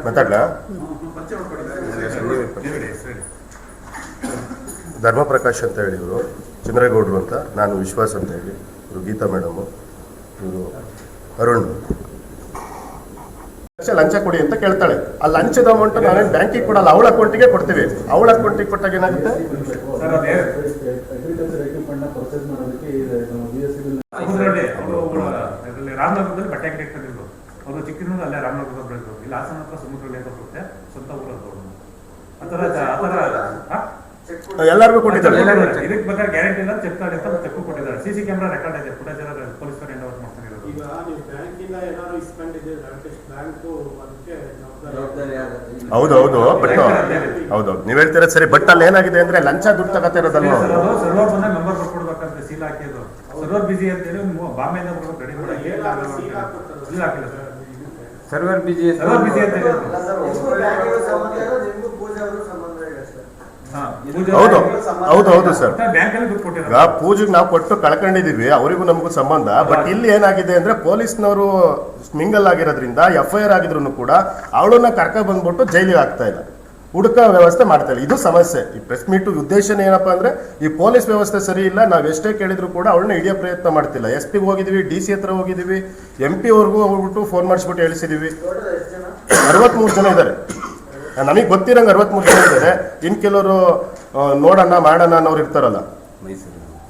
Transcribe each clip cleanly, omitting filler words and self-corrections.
ಮಾತಾಡ್ಲಾ? ಧರ್ಮಪ್ರಕಾಶ್ ಅಂತ ಹೇಳಿ ಇವರು, ಚಂದ್ರೇಗೌಡರು ಅಂತ, ನಾನು ವಿಶ್ವಾಸ್ ಅಂತ ಹೇಳಿ, ಇವರು ಗೀತಾ ಮೇಡಮು, ಇವರು ಅರುಣ್. ಲಂಚ ಕೊಡಿ ಅಂತ ಕೇಳ್ತಾಳೆ. ಆ ಲಂಚದ ಅಮೌಂಟ್ ನಾವೇನು ಬ್ಯಾಂಕಿಗೆ ಕೊಡಲ್ಲ, ಅವಳ ಅಕೌಂಟಿಗೆ ಕೊಡ್ತೀವಿ. ಅವಳ ಅಕೌಂಟಿಗೆ ಕೊಟ್ಟಾಗ ಏನಾಗುತ್ತೆ? ರಾಮನಗರದಲ್ಲಿ ಬಟ್ಟೆ ಅಂಗಡಿ ಇಟ್ಕೊಂಡಿದ್ರು ಅವರು, ಚಿಕ್ಕನೂರು ಅಲ್ಲೇ ರಾಮನಗರದ ಬೆಳೆದ್ರು, ಇಲ್ಲಿ ಹಾಸನ ಹತ್ರ ಸಮುದ್ರದಲ್ಲಿ ಬರುತ್ತೆ, ಸ್ವಂತ ಊರದ್ದು. ಎಲ್ಲರಿಗೂ ಕೊಟ್ಟಿದ್ದಾರೆ. ಇದಕ್ಕೆ ಬೇಕಾದ್ರೆ ಗ್ಯಾರಂಟಿ ಇಲ್ಲ, ಚೆಕ್ ಕಾರ್ಡ್ ಅಂತ ಚೆಕ್ ಕೊಟ್ಟಿದ್ದಾರೆ. ಸಿಸಿ ಕ್ಯಾಮೆರಾ ರೆಕಾರ್ಡ್ ಇದೆ, ಫುಟೇಜ್ ಎಲ್ಲ ಪೊಲೀಸರು ಎಂಡ್ ವರ್ಕ್ ಮಾಡ್ತಾರೆ. ಹೌದೌದು, ಬಟ್ ಹೌದೌದು ನೀವ್ ಹೇಳ್ತೀರ ಸರಿ. ಬಟ್ ಅಲ್ಲಿ ಏನಾಗಿದೆ ಅಂದ್ರೆ ಲಂಚ ದುಡ್ಡು ತಗೋತಾ ಇರೋದಲ್ಲ. ಸರ್ವರ್ ಬಂದ ಮೆಂಬರ್ ಕೊಡ್ಬೇಕಂತ ಸೀಲ್ ಹಾಕಿದ್ರು. ಸರ್ವರ್ ಬಿಸಿ ಅಂತ ಹೇಳಿ ಬಾಂಬೆಯಿಂದ ಬರ್ಬೇಕು, ರೆಡಿ ಮಾಡಕ್ಕೆ ಸೀಲ್ ಹಾಕಿಲ್ಲ ಸರ್. ಸರ್ವರ್ ಬಿಸಿ ಅಂತ ಹೌದು ಹೌದು ಹೌದು ಸರ್. ಈಗ ಪೂಜೆಗೆ ನಾವು ಕೊಟ್ಟು ಕಳ್ಕೊಂಡಿದೀವಿ, ಅವರಿಗೂ ನಮಗೂ ಸಂಬಂಧ. ಬಟ್ ಇಲ್ಲಿ ಏನಾಗಿದೆ ಅಂದ್ರೆ ಪೊಲೀಸ್ನವರು ಮಿಂಗಲ್ ಆಗಿರೋದ್ರಿಂದ FIR ಆಗಿದ್ರು ಕೂಡ ಅವಳನ್ನ ಕರ್ಕ ಬಂದ್ಬಿಟ್ಟು ಜೈಲಿಗೆ ಆಗ್ತಾ ಇಲ್ಲ, ಹುಡುಕ ವ್ಯವಸ್ಥೆ ಮಾಡ್ತಾ ಇಲ್ಲ. ಇದು ಸಮಸ್ಯೆ. ಈ ಪ್ರೆಸ್ ಮೀಟ್ ಉದ್ದೇಶನೇ ಏನಪ್ಪಾ ಅಂದ್ರೆ ಈ ಪೊಲೀಸ್ ವ್ಯವಸ್ಥೆ ಸರಿ ಇಲ್ಲ. ನಾವ್ ಎಷ್ಟೇ ಕೇಳಿದ್ರು ಕೂಡ ಅವಳನ್ನ ಹಿಡಿಯೋ ಪ್ರಯತ್ನ ಮಾಡ್ತಿಲ್ಲ. SP ಹೋಗಿದೀವಿ, DC ಹತ್ರ ಹೋಗಿದೀವಿ, MP ಅವ್ರಿಗೂ ಹೋಗ್ಬಿಟ್ಟು ಫೋನ್ ಮಾಡಿಸ್ಬಿಟ್ಟು ಹೇಳಿಸಿದೀವಿ. 63 ಜನ ಇದ್ದಾರೆ, ನಮಗೆ ಗೊತ್ತಿರಂಗೆ 63 ಜನ ಇದ್ದಾರೆ. ಇನ್ ಕೆಲವರು ನೋಡೋಣ ಮಾಡೋಣ ಅನ್ನೋರು ಇರ್ತಾರಲ್ಲ,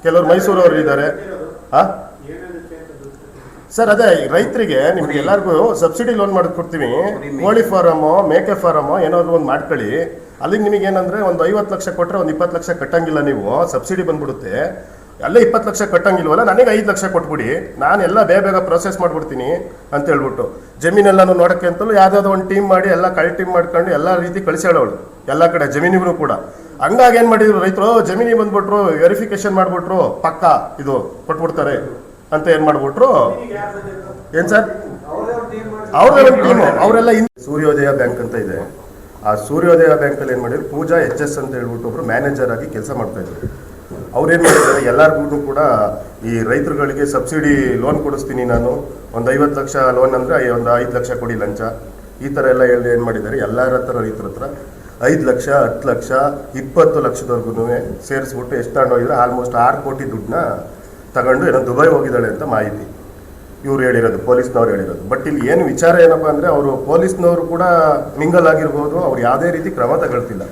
ಕೆಲವರು ಮೈಸೂರವ್ರು ಇದ್ದಾರೆ. ಸರ್ ಅದೇ ರೈತರಿಗೆ ನಿಮ್ಗೆ ಎಲ್ಲರಿಗೂ ಸಬ್ಸಿಡಿ ಲೋನ್ ಮಾಡಿಕೊಡ್ತೀವಿ. ಕೋಳಿ ಫಾರಮು, ಮೇಕೆ ಫಾರಮು ಏನಾದ್ರು ಒಂದು ಮಾಡ್ಕೊಳ್ಳಿ. ಅಲ್ಲಿಗೆ ನಿಮಗೆ ಏನಂದ್ರೆ ಒಂದು 50 ಲಕ್ಷ ಕೊಟ್ಟರೆ ಒಂದು 20 ಲಕ್ಷ ಕಟ್ಟಂಗಿಲ್ಲ, ನೀವು ಸಬ್ಸಿಡಿ ಬಂದ್ಬಿಡುತ್ತೆ. ಅಲ್ಲೇ 20 ಲಕ್ಷ ಕಟ್ಟಂಗಿಲ್ವಲ್ಲ, ನನಗೆ 5 ಲಕ್ಷ ಕೊಟ್ಬಿಡಿ, ನಾನು ಎಲ್ಲ ಬೇಗ ಪ್ರೋಸೆಸ್ ಮಾಡ್ಬಿಡ್ತೀನಿ ಅಂತ ಹೇಳ್ಬಿಟ್ಟು ಜಮೀನೆಲ್ಲಾನು ನೋಡೋಕ್ಕೆ ಅಂತಲೂ ಯಾವುದಾದ್ರು ಒಂದು ಟೀಮ್ ಮಾಡಿ ಎಲ್ಲ ಟೀಮ್ ಮಾಡ್ಕೊಂಡು ಎಲ್ಲ ರೀತಿ ಕಳಿಸ್ಯಾಳವಳು ಎಲ್ಲ ಕಡೆ ಜಮೀನಿಗೂ ಕೂಡ. ಹಂಗಾಗಿ ಏನು ಮಾಡಿದ್ರು ರೈತರು, ಜಮೀನಿಗೆ ಬಂದ್ಬಿಟ್ರು, ವೆರಿಫಿಕೇಶನ್ ಮಾಡ್ಬಿಟ್ರು, ಪಕ್ಕ ಇದು ಕೊಟ್ಬಿಡ್ತಾರೆ ಅಂತ ಏನು ಮಾಡ್ಬಿಟ್ರು. ಏನು ಸರ್, ಅವ್ರದೇ ಒಂದು ಟೀಮು, ಅವರೆಲ್ಲ ಸೂರ್ಯೋದಯ ಬ್ಯಾಂಕ್ ಅಂತ ಇದೆ. ಆ ಸೂರ್ಯೋದಯ ಬ್ಯಾಂಕಲ್ಲಿ ಏನು ಮಾಡಿದ್ರು, ಪೂಜಾ HS ಅಂತ ಹೇಳ್ಬಿಟ್ಟು ಒಬ್ರು ಮ್ಯಾನೇಜರ್ ಆಗಿ ಕೆಲಸ ಮಾಡ್ತಾ ಇದ್ರು. ಅವ್ರೇನು ಮಾಡಿದ್ದಾರೆ, ಎಲ್ಲರಿಗೂ ಕೂಡ ಈ ರೈತರುಗಳಿಗೆ ಸಬ್ಸಿಡಿ ಲೋನ್ ಕೊಡಿಸ್ತೀನಿ ನಾನು, ಒಂದು 50 ಲಕ್ಷ ಲೋನ್ ಅಂದರೆ ಒಂದು 5 ಲಕ್ಷ ಕೊಡಿ ಲಂಚ, ಈ ಥರ ಎಲ್ಲ ಹೇಳಿ ಏನು ಮಾಡಿದ್ದಾರೆ, ಎಲ್ಲರ ಹತ್ರ ರೈತರ ಹತ್ರ 5 ಲಕ್ಷ 10 ಲಕ್ಷ 20 ಲಕ್ಷದವರೆಗೂ ಸೇರಿಸ್ಬಿಟ್ಟು ಎಷ್ಟು ತಗೊಂಡೋಗಿದ್ರೆ ಆಲ್ಮೋಸ್ಟ್ 6 ಕೋಟಿ ದುಡ್ಡನ್ನ ತಗೊಂಡು ಏನೋ ದುಬೈ ಹೋಗಿದ್ದಾಳೆ ಅಂತ ಮಾಹಿತಿ ಇವ್ರು ಹೇಳಿರೋದು, ಪೊಲೀಸ್ನವ್ರು ಹೇಳಿರೋದು. ಬಟ್ ಇಲ್ಲಿ ಏನು ವಿಚಾರ ಏನಪ್ಪ ಅಂದರೆ ಅವರು ಪೊಲೀಸ್ನವರು ಕೂಡ ಮಿಂಗಲ್ ಆಗಿರ್ಬೋದು, ಅವ್ರು ಯಾವುದೇ ರೀತಿ ಕ್ರಮ ತಗೊಳ್ತಿಲ್ಲ.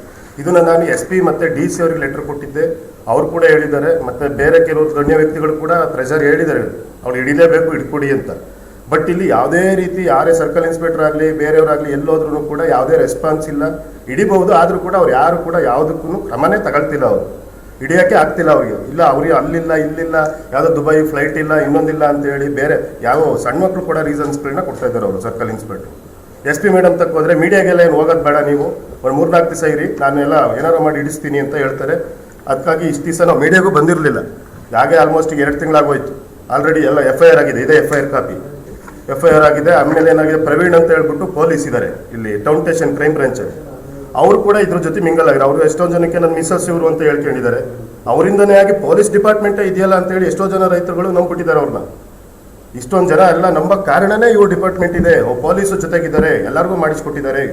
ಇದನ್ನು ನಾನು SP ಮತ್ತು DC ಅವ್ರಿಗೆ ಲೆಟರ್ ಕೊಟ್ಟಿದ್ದೆ, ಅವ್ರು ಕೂಡ ಹೇಳಿದ್ದಾರೆ. ಮತ್ತು ಬೇರೆ ಕೆಲವರು ಗಣ್ಯ ವ್ಯಕ್ತಿಗಳು ಕೂಡ ಪ್ರೆಷರ್ ಹೇಳಿದ್ದಾರೆ, ಅವ್ರು ಹಿಡಿಲೇಬೇಕು, ಹಿಡ್ಕೊಡಿ ಅಂತ. ಬಟ್ ಇಲ್ಲಿ ಯಾವುದೇ ರೀತಿ ಯಾರೇ ಸರ್ಕಲ್ ಇನ್ಸ್ಪೆಕ್ಟರ್ ಆಗಲಿ ಬೇರೆಯವರಾಗಲಿ ಎಲ್ಲೋದ್ರೂ ಕೂಡ ಯಾವುದೇ ರೆಸ್ಪಾನ್ಸ್ ಇಲ್ಲ. ಹಿಡಿಬಹುದು, ಆದರೂ ಕೂಡ ಅವ್ರು ಯಾರು ಕೂಡ ಯಾವುದಕ್ಕೂ ಕ್ರಮನೇ ತಗೊಳ್ತಿಲ್ಲ. ಅವರು ಹಿಡಿಯೋಕ್ಕೆ ಆಗ್ತಿಲ್ಲ ಅವ್ರಿಗೆ. ಇಲ್ಲ ಅವ್ರಿಗೆ ಅಲ್ಲಿಲ್ಲ ಇಲ್ಲಿಲ್ಲ, ಯಾವುದೋ ದುಬೈ ಫ್ಲೈಟ್ ಇಲ್ಲ ಇನ್ನೊಂದಿಲ್ಲ ಅಂತೇಳಿ ಬೇರೆ ಯಾವ ಸಣ್ಣ ಮಕ್ಕಳು ಕೂಡ ರೀಸನ್ಸ್ಗಳನ್ನ ಕೊಡ್ತಾ ಇದ್ದಾರೆ ಅವರು ಸರ್ಕಲ್ ಇನ್ಸ್ಪೆಕ್ಟರ್. SP ಮೇಡಮ್ ತಕ್ಕ ಹೋದರೆ ಮೀಡಿಯಾಗೆಲ್ಲ ಏನು ಹೋಗೋದು ಬೇಡ, ನೀವು ಒಂದು 3-4 ದಿವಸ ಇರಿ, ನಾನು ಎಲ್ಲ ಏನಾರು ಮಾಡಿ ಹಿಡಿಸ್ತೀನಿ ಅಂತ ಹೇಳ್ತಾರೆ. ಅದಕ್ಕಾಗಿ ಇಷ್ಟು ದಿವಸ ನಾವು ಮೀಡಿಯಾಗೂ ಬಂದಿರಲಿಲ್ಲ. ಹಾಗೆ ಆಲ್ಮೋಸ್ಟ್ 2 ತಿಂಗಳಾಗೋಯ್ತು. ಆಲ್ರೆಡಿ ಎಲ್ಲ FIR ಆಗಿದೆ, ಇದೇ FIR ಕಾಪಿ FIR ಆಗಿದೆ. ಆಮೇಲೆ ಏನಾಗಿದೆ, ಪ್ರವೀಣ್ ಅಂತ ಹೇಳ್ಬಿಟ್ಟು ಪೊಲೀಸ್ ಇದ್ದಾರೆ ಇಲ್ಲಿ ಟೌನ್ ಸ್ಟೇಷನ್ ಕ್ರೈಮ್ ಬ್ರಾಂಚಲ್ಲಿ, ಅವರು ಕೂಡ ಇದ್ರ ಜೊತೆ ಮಿಂಗಲ್ ಆಗಿರೋ. ಅವರು ಎಷ್ಟೊಂದು ಜನಕ್ಕೆ ನನ್ನ ಮಿಸ್ಸಸ್ ಇವರು ಅಂತ ಹೇಳ್ಕೊಂಡಿದ್ದಾರೆ. ಅವರಿಂದನೇ ಆಗಿ ಪೊಲೀಸ್ ಡಿಪಾರ್ಟ್ಮೆಂಟೇ ಇದೆಯಲ್ಲ ಅಂತೇಳಿ ಎಷ್ಟೋ ಜನ ರೈತರುಗಳು ನಂಬಿಬಿಟ್ಟಿದ್ದಾರೆ ಅವ್ರನ್ನ. ಇಷ್ಟೊಂದು ಜನ ಎಲ್ಲ ನಂಬಕ್ಕೆ ಕಾರಣನೇ ಇವ್ರು ಡಿಪಾರ್ಟ್ಮೆಂಟ್ ಇದೆ, ಪೊಲೀಸು ಜೊತೆಗಿದ್ದಾರೆ, ಎಲ್ಲರಿಗೂ ಮಾಡಿಸ್ಕೊಟ್ಟಿದ್ದಾರೆ.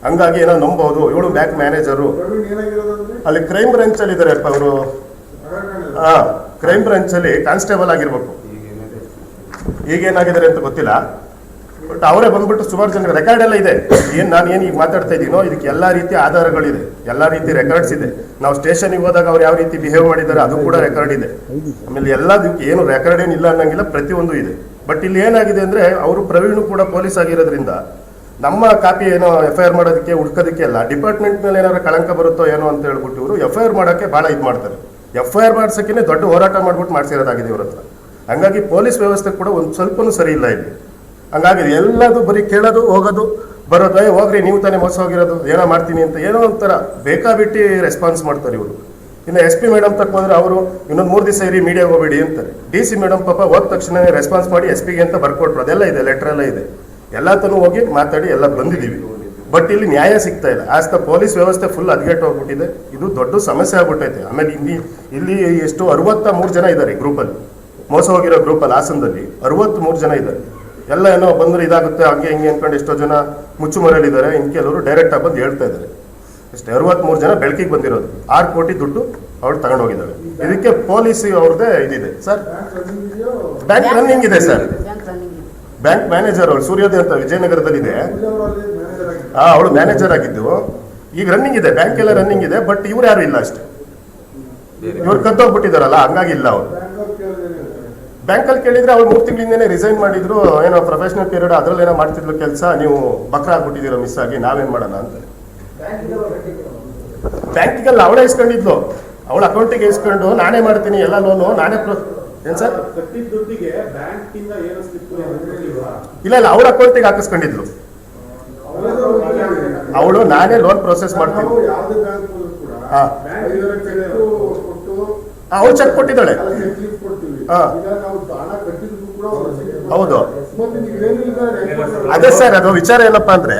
ಹಂಗಾಗಿ ಏನೋ ನಂಬೋದು. ಇವಳು ಬ್ಯಾಂಕ್ ಮ್ಯಾನೇಜರು ಅಲ್ಲಿ ಕ್ರೈಮ್ ಬ್ರಾಂಚಲ್ಲಿ ಇದ್ದಾರೆ ಅವರು. ಕ್ರೈಮ್ ಬ್ರಾಂಚಲ್ಲಿ ಕಾನ್ಸ್ಟೇಬಲ್ ಆಗಿರ್ಬೇಕು. ಈಗೇನಾಗಿದ್ದಾರೆ ಅಂತ ಗೊತ್ತಿಲ್ಲ. ಬಟ್ ಅವರೇ ಬಂದ್ಬಿಟ್ಟು ಸುಮಾರು ಜನ ರೆಕಾರ್ಡ್ ಎಲ್ಲ ಇದೆ. ನಾನು ಏನು ಈಗ ಮಾತಾಡ್ತಾ ಇದ್ದೀನೋ ಇದಕ್ಕೆ ಎಲ್ಲ ರೀತಿಯ ಆಧಾರಗಳಿದೆ, ಎಲ್ಲ ರೀತಿ ರೆಕಾರ್ಡ್ಸ್ ಇದೆ. ನಾವು ಸ್ಟೇಷನ್ಗೆ ಹೋದಾಗ ಅವ್ರು ಯಾವ ರೀತಿ ಬಿಹೇವ್ ಮಾಡಿದ್ದಾರೆ ಅದು ಕೂಡ ರೆಕಾರ್ಡ್ ಇದೆ. ಆಮೇಲೆ ಎಲ್ಲದಕ್ಕೆ ಏನು ರೆಕಾರ್ಡ್ ಏನಿಲ್ಲ ಅನ್ನಂಗಿಲ್ಲ, ಪ್ರತಿಯೊಂದು ಇದೆ. ಬಟ್ ಇಲ್ಲಿ ಏನಾಗಿದೆ ಅಂದರೆ ಅವರು ಪ್ರವೀಣ್ ಕೂಡ ಪೊಲೀಸ್ ಆಗಿರೋದ್ರಿಂದ ನಮ್ಮ ಕಾಪಿ ಏನೋ FIR ಮಾಡೋದಕ್ಕೆ ಹುಡ್ಕೋದಕ್ಕೆ ಅಲ್ಲ, ಡಿಪಾರ್ಟ್ಮೆಂಟ್ ಮೇಲೆ ಏನಾದ್ರು ಕಳಂಕ ಬರುತ್ತೋ ಏನೋ ಅಂತ ಹೇಳ್ಬಿಟ್ಟು ಇವರು FIR ಮಾಡೋಕ್ಕೆ ಭಾಳ ಇದು ಮಾಡ್ತಾರೆ. FIR ಮಾಡ್ಸೋಕ್ಕೇ ದೊಡ್ಡ ಹೋರಾಟ ಮಾಡ್ಬಿಟ್ಟು ಮಾಡಿಸಿರೋದಾಗಿದೆ ಇವ್ರ ಹತ್ರ. ಹಂಗಾಗಿ ಪೊಲೀಸ್ ವ್ಯವಸ್ಥೆ ಕೂಡ ಒಂದು ಸ್ವಲ್ಪನೂ ಸರಿ ಇಲ್ಲ ಇಲ್ಲಿ. ಹಂಗಾಗಿ ಎಲ್ಲದು ಬರೀ ಕೇಳೋದು, ಹೋಗೋದು, ಬರೋದು, ಹೋಗ್ರಿ ನೀವು ತಾನೇ ಮೋಸ ಹೋಗಿರೋದು, ಏನೋ ಮಾಡ್ತೀನಿ ಅಂತ ಏನೋ ಒಂಥರ ಬೇಕಾಬಿಟ್ಟು ರೆಸ್ಪಾನ್ಸ್ ಮಾಡ್ತಾರೆ ಇವರು. ಇನ್ನು SP ಮೇಡಮ್ ತಕ್ಕ ಹೋದ್ರೆ ಅವರು ಇನ್ನೊಂದು 3 ದಿವಸ ಇರಿ ಮೀಡಿಯಾಗೆ ಹೋಗ್ಬೇಡಿ ಅಂತಾರೆ. DC ಮೇಡಮ್ ಪಾಪ ಹೋದ ತಕ್ಷಣ ರೆಸ್ಪಾನ್ಸ್ ಮಾಡಿ SP ಗೆ ಅಂತ ಬರ್ಕೊಟ್ರು, ಅದೆಲ್ಲ ಇದೆ, ಲೆಟರ್ ಎಲ್ಲ ಇದೆ. ಎಲ್ಲ ತನೂ ಹೋಗಿ ಮಾತಾಡಿ ಎಲ್ಲ ಬಂದಿದ್ದೀವಿ. ಬಟ್ ಇಲ್ಲಿ ನ್ಯಾಯ ಸಿಗ್ತಾ ಇಲ್ಲ. ಆಸ್ತ ಪೊಲೀಸ್ ವ್ಯವಸ್ಥೆ ಫುಲ್ ಹದಗೆಟ್ಟು ಹೋಗ್ಬಿಟ್ಟಿದೆ. ಇದು ದೊಡ್ಡ ಸಮಸ್ಯೆ ಆಗ್ಬಿಟ್ಟೈತೆ. ಆಮೇಲೆ ಇಲ್ಲಿ ಎಷ್ಟು 63 ಜನ ಇದ್ದಾರೆ ಗ್ರೂಪಲ್ಲಿ, ಮೋಸ ಹೋಗಿರೋ ಗ್ರೂಪಲ್ಲಿ ಹಾಸನದಲ್ಲಿ 63 ಜನ ಇದ್ದಾರೆ. ಎಲ್ಲ ಏನೋ ಬಂದ್ರೆ ಇದಾಗುತ್ತೆ ಹಂಗೆ ಹಿಂಗೆ ಅನ್ಕೊಂಡು ಎಷ್ಟೋ ಜನ ಮುಚ್ಚುಮರೆಯಲ್ಲಿದ್ದಾರೆ. ಇನ್ ಕೆಲವರು ಡೈರೆಕ್ಟ್ ಆಗಿ ಬಂದು ಹೇಳ್ತಾ ಇದ್ದಾರೆ. ಅಷ್ಟೇ 63 ಜನ ಬೆಳಕಿಗೆ ಬಂದಿರೋದು. 6 ಕೋಟಿ ದುಡ್ಡು ಅವಳು ತಗೊಂಡೋಗಿದ್ದಾಳೆ. ಇದಕ್ಕೆ ಪೊಲೀಸ್ ಅವ್ರದ್ದೇ ಇದಿದೆ ಸರ್. ಬ್ಯಾಂಕ್ ರನ್ನಿಂಗ್ ಇದೆ ಸರ್. ಬ್ಯಾಂಕ್ ಮ್ಯಾನೇಜರ್ ಅವಳು ಸೂರ್ಯೋದಯ ಅಂತ ವಿಜಯನಗರದಲ್ಲಿದೆ. ಅವಳು ಮ್ಯಾನೇಜರ್ ಆಗಿದ್ದು ಈಗ ರನ್ನಿಂಗ್ ಇದೆ. ಬ್ಯಾಂಕ್ ಎಲ್ಲ ರನ್ನಿಂಗ್ ಇದೆ. ಬಟ್ ಇವ್ರು ಯಾರು ಇಲ್ಲ ಅಷ್ಟೇ. ಇವ್ರು ಕದ್ದೋಗ್ಬಿಟ್ಟಿದಾರಲ್ಲ, ಹಂಗಾಗಿ ಇಲ್ಲ ಅವ್ರು. ಬ್ಯಾಂಕಲ್ಲಿ ಕೇಳಿದ್ರೆ ಅವ್ರು 3 ತಿಂಗಳಿಂದನೇ ರಿಸೈನ್ ಮಾಡಿದ್ರು. ಏನೋ ಪ್ರೊಫೆಷನಲ್ ಪೀರಿಯಡ್ ಅದ್ರಲ್ಲಿ ಏನೋ ಮಾಡ್ತಿದ್ಲು ಕೆಲಸ. ನೀವು ಬಕ್ರ ಆಗ್ಬಿಟ್ಟಿದ್ದೀರೋ ಮಿಸ್ ಆಗಿ, ನಾವೇನ್ ಮಾಡೋಣ ಅಂತ. ಬ್ಯಾಂಕಿಗೆಲ್ಲ ಅವಳೇ ಇಸ್ಕೊಂಡಿದ್ಲು. ಅವಳ ಅಕೌಂಟಿಗೆ ಇಸ್ಕೊಂಡು ನಾನೇ ಮಾಡ್ತೀನಿ ಎಲ್ಲ ಲೋನು ನಾನೇ ಏನ್ ಸರ್ ಇಲ್ಲ ಇಲ್ಲ ಅವ್ರ ಅಕೌಂಟಿಗೆ ಹಾಕಿಸ್ಕೊಂಡಿದ್ಲು. ಅವಳು ನಾನೇ ಲೋನ್ ಪ್ರೊಸೆಸ್ ಮಾಡ್ತೀನಿ. ಅವಳು ಚೆಕ್ ಕೊಟ್ಟಿದ್ದಾಳೆ. ಹೌದು ಅದೇ ಸರ್. ಅದು ವಿಚಾರ ಏನಪ್ಪಾ ಅಂದ್ರೆ